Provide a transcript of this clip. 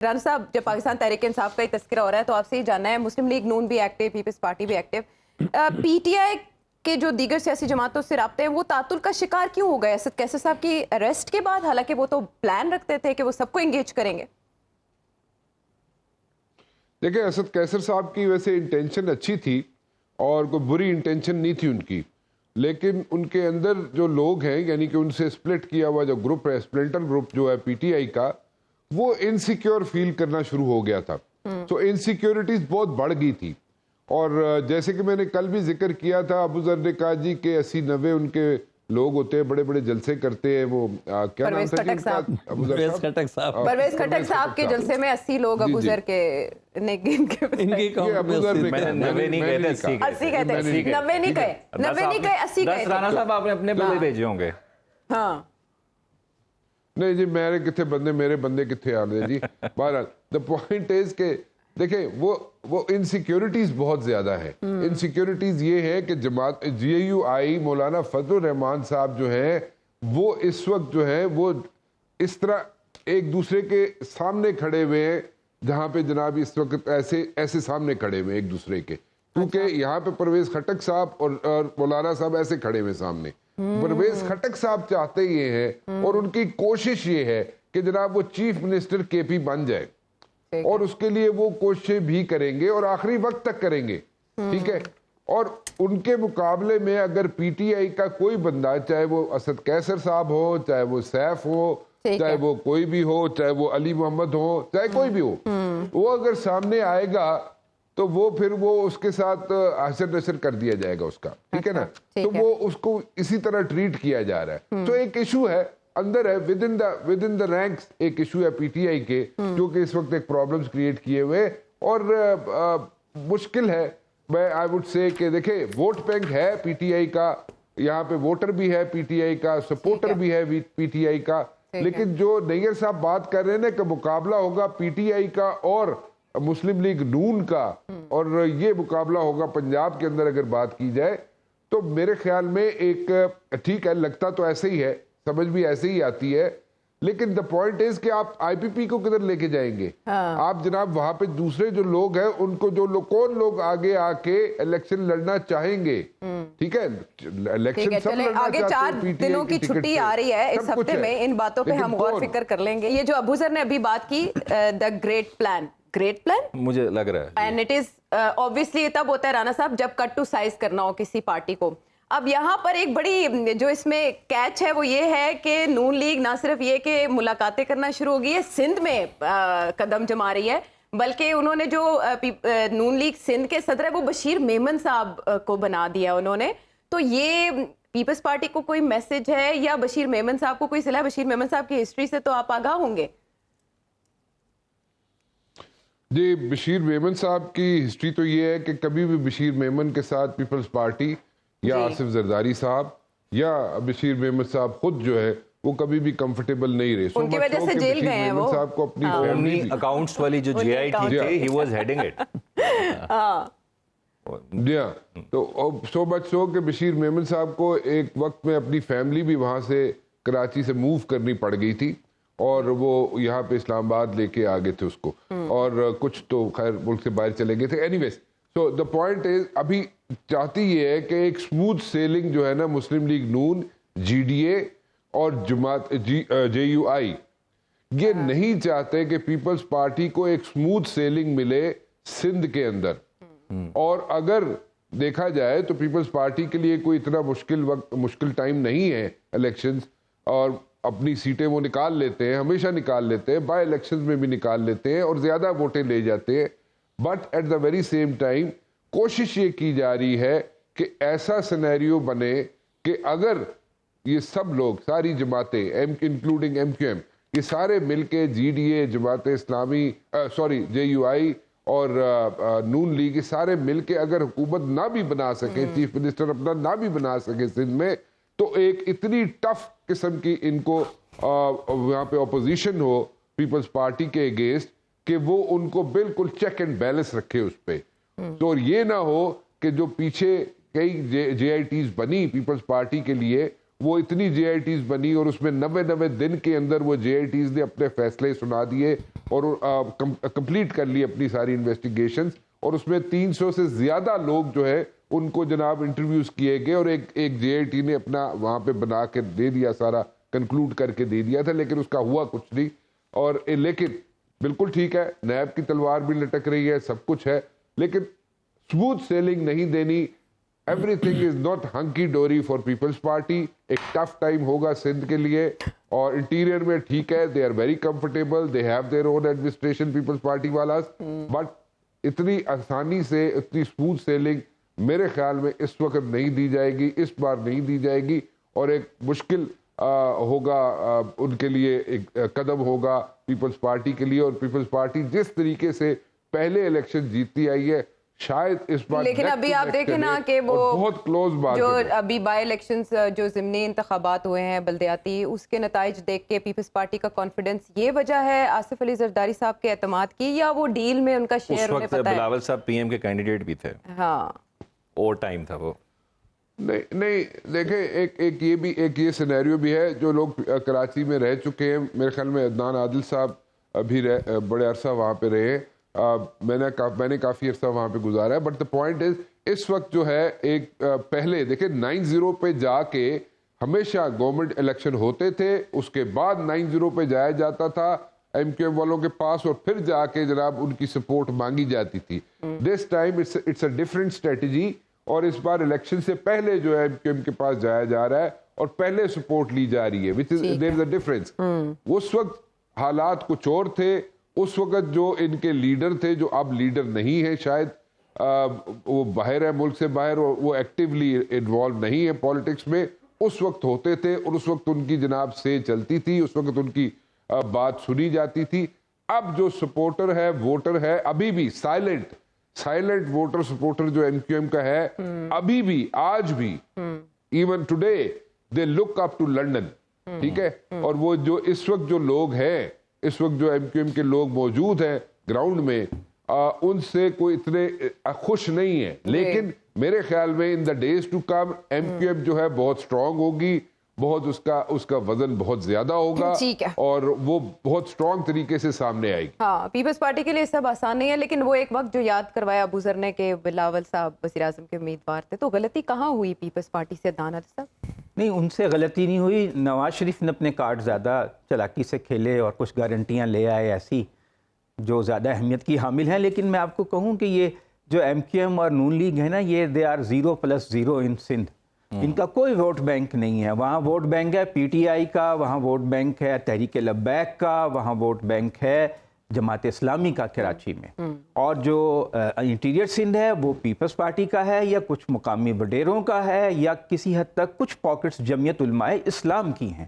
رانا صاحب جب پاکستان تحریک انصاف کا ہی تذکرہ ہو رہا ہے تو آپ سے یہ جاننا ہے مسلم لیگ نون بھی ایکٹیو، پیپلز پارٹی بھی ایکٹیو، پی ٹی آئی کے جو دیگر سیاسی جماعتوں سے رابطے ہیں وہ تعطل کا شکار کیوں ہو گئے اسد کیسر صاحب کی اریسٹ کے بعد، حالانکہ وہ تو پلان رکھتے تھے کہ وہ سب کو انگیج کریں گے؟ دیکھیں اسد کیسر صاحب کی ویسے انٹینشن اچھی تھی اور کوئی بری انٹینشن نہیں تھی ان کی، لیکن ان کے اندر جو لوگ ہیں یعنی کہ ان سے سپلٹ کیا ہوا جو گروپ ہے، سپلنٹر گروپ جو ہے پی ٹی آئی کا، وہ انسیکیور فیل کرنا شروع ہو گیا تھا. تو انسیکیورٹیز بہت بڑھ گئی تھی. اور جیسے کہ میں نے کل بھی ذکر کیا تھا، ابو ذر نے کہا جی کہ 80-90 ان کے لوگ ہوتے ہیں، بڑے بڑے جلسے کرتے ہیں. وہ کیا نام تھا جی ان کا؟ پرویز خٹک صاحب. پرویز خٹک صاحب کے جلسے میں 80 لوگ ابو ذر کے ان کی ابو ذر نے 90 نہیں کہتے، 80 کہتے ہیں، 90 نہیں کہے، 90 نہیں کہے، 80 کہے. 10 رانا صاحب آپ نے اپنے بندے بھیجے ہوں گے. ہاں نہیں جی میرے کتنے بندے، میرے بندے کتنے آ رہے ہیں جی. بہرحال دا پوائنٹ از کہ دیکھیں وہ انسیکیورٹیز بہت زیادہ ہے. انسیکیورٹیز یہ ہے کہ جماعت جے یو آئی مولانا فضل الرحمان صاحب جو ہیں وہ اس وقت جو ہے وہ اس طرح ایک دوسرے کے سامنے کھڑے ہوئے ہیں جہاں پہ جناب اس وقت ایسے سامنے کھڑے ہوئے ایک دوسرے کے، کیونکہ یہاں پہ پرویز خٹک صاحب اور مولانا صاحب ایسے کھڑے ہوئے سامنے. پرویز خٹک صاحب چاہتے یہ ہیں اور ان کی کوشش یہ ہے کہ جناب وہ چیف منسٹر کے پی بن جائے، اور اس کے لیے وہ کوششیں بھی کریں گے اور آخری وقت تک کریں گے. ٹھیک ہے. اور ان کے مقابلے میں اگر پی ٹی آئی کا کوئی بندہ، چاہے وہ اسد کیسر صاحب ہو، چاہے وہ سیف ہو، چاہے وہ کوئی بھی ہو، چاہے وہ علی محمد ہو، چاہے کوئی بھی ہو، وہ اگر سامنے آئے گا تو وہ پھر وہ اس کے ساتھ حشر نشر کر دیا جائے گا اس کا. ٹھیک ہے نا. تو وہ اس کو اسی طرح ٹریٹ کیا جا رہا ہے. تو ایک ایشو ہے اندر ہے ود ان دا رینکس، ایک ایشو ہے پی ٹی آئی کے جو کہ اس وقت ایک پرابلمز کریٹ کیے ہوئے اور مشکل ہے. میں آئی وڈ سے کہ دیکھیں ووٹ بینک ہے پی ٹی آئی کا، یہاں پہ ووٹر بھی ہے پی ٹی آئی کا، سپورٹر بھی ہے پی ٹی آئی کا، لیکن جو نیگر صاحب بات کر رہے ہیں نا کہ مقابلہ ہوگا پی ٹی آئی کا اور مسلم لیگ نون کا، اور یہ مقابلہ ہوگا پنجاب کے اندر اگر بات کی جائے تو میرے خیال میں ایک ٹھیک ہے، لگتا تو ایسے ہی ہے، سمجھ بھی ایسے ہی آتی ہے، لیکن دا پوائنٹ از کہ آپ آئی پی پی کو کدھر لے کے جائیں گے؟ آپ جناب وہاں پہ دوسرے جو لوگ ہیں ان کو کون لوگ آگے آ کے الیکشن لڑنا چاہیں گے؟ ٹھیک ہے. الیکشن سب لڑنا آگے چاہتے ہیں. 4 دنوں کی چھٹی آ رہی ہے اس ہفتے میں، ان باتوں پہ ہم غور فکر کر لیں گے. یہ جو ابو ذر نے ابھی بات کی دا گریٹ پلان مجھے لگ رہا ہے اینڈ اٹ از obviously تب ہوتا ہے رانا صاحب جب کٹ ٹو سائز کرنا ہو کسی پارٹی کو. اب یہاں پر ایک بڑی جو اس میں کیچ ہے وہ یہ ہے کہ نون لیگ نہ صرف یہ کہ ملاقاتیں کرنا شروع ہو گئی ہے، سندھ میں قدم جما رہی ہے، بلکہ انہوں نے جو نون لیگ سندھ کے صدر ہے وہ بشیر میمن صاحب کو بنا دیا انہوں نے. تو یہ پیپلز پارٹی کو کوئی میسج ہے یا بشیر میمن صاحب کو کوئی صلاح؟ بشیر میمن صاحب کی ہسٹری سے تو آپ آگاہ ہوں گے. جی بشیر میمن صاحب کی ہسٹری تو یہ ہے کہ کبھی بھی بشیر میمن کے ساتھ پیپلز پارٹی یا آصف زرداری صاحب یا بشیر میمن صاحب خود جو ہے وہ کبھی بھی کمفرٹیبل نہیں رہے. ان کی وجہ سے جیل گئے ہیں وہ. صاحب کو اپنی فیملی اکاؤنٹس والی جو جے آئی ٹی تھی ہی واز ہیڈنگ اٹ. جی ہاں. تو سو مچ سو کہ بشیر میمن صاحب کو ایک وقت میں اپنی فیملی بھی وہاں سے کراچی سے موو کرنی پڑ گئی تھی اور وہ یہاں پہ اسلام آباد لے کے آگے تھے اس کو، اور کچھ تو خیر ملک سے باہر چلے گئے تھے. Any ways so the point is ابھی چاہتی یہ ہے کہ ایک سموتھ سیلنگ جو ہے نا مسلم league known, G D A اور جماعت جے یو آئی یہ نہیں چاہتے کہ پیپلز پارٹی کو ایک سموتھ سیلنگ ملے سندھ کے اندر. اور اگر دیکھا جائے تو پیپلز پارٹی کے لیے کوئی اتنا مشکل ٹائم نہیں ہے الیکشنز، اور اپنی سیٹیں وہ نکال لیتے ہیں، ہمیشہ نکال لیتے ہیں، بائی الیکشنز میں بھی نکال لیتے ہیں اور زیادہ ووٹیں لے جاتے ہیں. But at the very same time کوشش یہ کی جا رہی ہے کہ ایسا سینیریو بنے کہ اگر یہ سب لوگ، ساری جماعتیں انکلوڈنگ ایم کیو ایم، یہ سارے مل کے G D A, Jamaat Islami J you آئی اور نون لیگ، یہ سارے مل کے اگر حکومت نہ بھی بنا سکے، چیف منسٹر اپنا نہ بھی بنا سکے سندھ میں، تو ایک اتنی ٹف قسم کی ان کو یہاں پہ اپوزیشن ہو پیپلز پارٹی کے اگینسٹ کہ وہ ان کو بالکل چیک اینڈ بیلنس رکھے اس پہ. تو یہ نہ ہو کہ جو پیچھے کئی جے آئی ٹیز بنی پیپلز پارٹی کے لیے وہ اتنی JITs بنی اور اس میں 90 دن کے اندر وہ JITs نے اپنے فیصلے سنا دیے اور کمپلیٹ کر لی اپنی ساری انویسٹیگیشنز, اور اس میں 300 سے زیادہ لوگ جو ہے ان کو جناب انٹرویوز کیے گئے, اور ایک JIT نے اپنا وہاں پہ بنا کے دے دیا, سارا کنکلوڈ کر کے دے دیا تھا, لیکن اس کا ہوا کچھ نہیں. اور لیکن بالکل ٹھیک ہے, نیب کی تلوار بھی لٹک رہی ہے, سب کچھ ہے, لیکن اسموتھ سیلنگ نہیں دینی. Everything is not hunky dory for Peoples Party. ایک ٹف ٹائم ہوگا سندھ کے لیے, اور انٹیریئر میں ٹھیک ہے, they are very comfortable, they have their own administration Peoples Party والاز, بٹ اتنی آسانی سے اتنی اسموتھ سیلنگ میرے خیال میں اس وقت نہیں دی جائے گی, اس بار نہیں دی جائے گی, اور ایک مشکل ہوگا ان کے لیے, ایک قدم ہوگا پیپلز پارٹی کے لیے. اور پیپلز پارٹی جس طریقے سے پہلے الیکشن جیتتی آئی ہے, شاید اس بار, لیکن ابھی آپ دیکھیں نا کہ وہ بہت کلوز بات جو ابھی بائی الیکشنز جو ضمنی انتخابات ہوئے ہیں بلدیاتی, اس کے نتائج دیکھ کے پیپلز پارٹی کا کانفیڈنس, یہ وجہ ہے آصف علی زرداری صاحب کے اعتماد کی, یا وہ ڈیل میں ان کا شیئر انہیں پتہ ہے؟ بلاول صاحب PM کے کینڈیڈیٹ بھی تھے, ہاں اور ٹائم تھا وہ. نہیں دیکھیں, ایک یہ بھی, ایک یہ سینیریو بھی ہے, جو لوگ کراچی میں رہ چکے ہیں, میرے خیال میں عدنان عادل صاحب ابھی بڑے عرصہ وہاں پہ رہے ہیں, میں نے کافی عرصہ وہاں پہ گزارا ہے. بٹ دا پوائنٹ از, اس وقت جو ہے ایک پہلے دیکھیں 9-0 پہ جا کے ہمیشہ گورنمنٹ الیکشن ہوتے تھے, اس کے بعد 9-0 پہ جایا جاتا تھا MQM والوں کے پاس, اور پھر جا کے جناب ان کی سپورٹ مانگی جاتی تھی. This time it's a different strategy, اور اس بار الیکشن سے پہلے جو ہے MQM کے پاس جایا جا رہا ہے اور پہلے سپورٹ لی جا رہی ہے, which is there is a difference. اس وقت حالات کچھ اور تھے, اس وقت جو ان کے لیڈر تھے, جو اب لیڈر نہیں ہے شاید, وہ باہر ہے, ملک سے باہر, وہ ایکٹیولی انوالو نہیں ہے پالیٹکس میں, اس وقت ہوتے تھے, اور اس وقت ان کی جناب سے چلتی تھی, اس وقت ان کی بات سنی جاتی تھی. اب جو سپورٹر ہے, ووٹر ہے, ابھی بھی سائلنٹ ووٹر سپورٹر جو MQM کا ہے, ابھی بھی, آج بھی, even today they look up to London, ٹھیک ہے. اور وہ جو اس وقت جو لوگ ہیں, اس وقت جو MQM کے لوگ موجود ہیں گراؤنڈ میں, ان سے کوئی اتنے خوش نہیں ہے, لیکن میرے خیال میں in the days to come MQM جو ہے بہت سٹرونگ ہوگی, بہت اس کا وزن بہت زیادہ ہوگا, اور وہ بہت سٹرونگ طریقے سے سامنے آئے گی. ہاں, پیپلز پارٹی کے لیے سب آسان نہیں ہے, لیکن وہ ایک وقت جو یاد کروایا ابو ذر نے کہ بلاول صاحب وزیر اعظم کے امیدوار تھے, تو غلطی کہاں ہوئی پیپلز پارٹی سے عدنان عادل صاحب؟ نہیں, ان سے غلطی نہیں ہوئی. نواز شریف نے اپنے کارڈ زیادہ چلاکی سے کھیلے اور کچھ گارنٹیاں لے آئے ایسی جو زیادہ اہمیت کی حامل ہیں. لیکن میں آپ کو کہوں کہ یہ جو MQM اور نون لیگ ہے نا, یہ دے آر 0+0 ان سندھ. ان کا کوئی ووٹ بینک نہیں ہے. وہاں ووٹ بینک ہے PTI کا, وہاں ووٹ بینک ہے تحریک لبیک کا, وہاں ووٹ بینک ہے جماعت اسلامی کا کراچی میں, اور جو انٹیریئر سندھ ہے وہ پیپلز پارٹی کا ہے, یا کچھ مقامی وڈیروں کا ہے, یا کسی حد تک کچھ پاکٹس جمعیت علماء اسلام کی ہیں.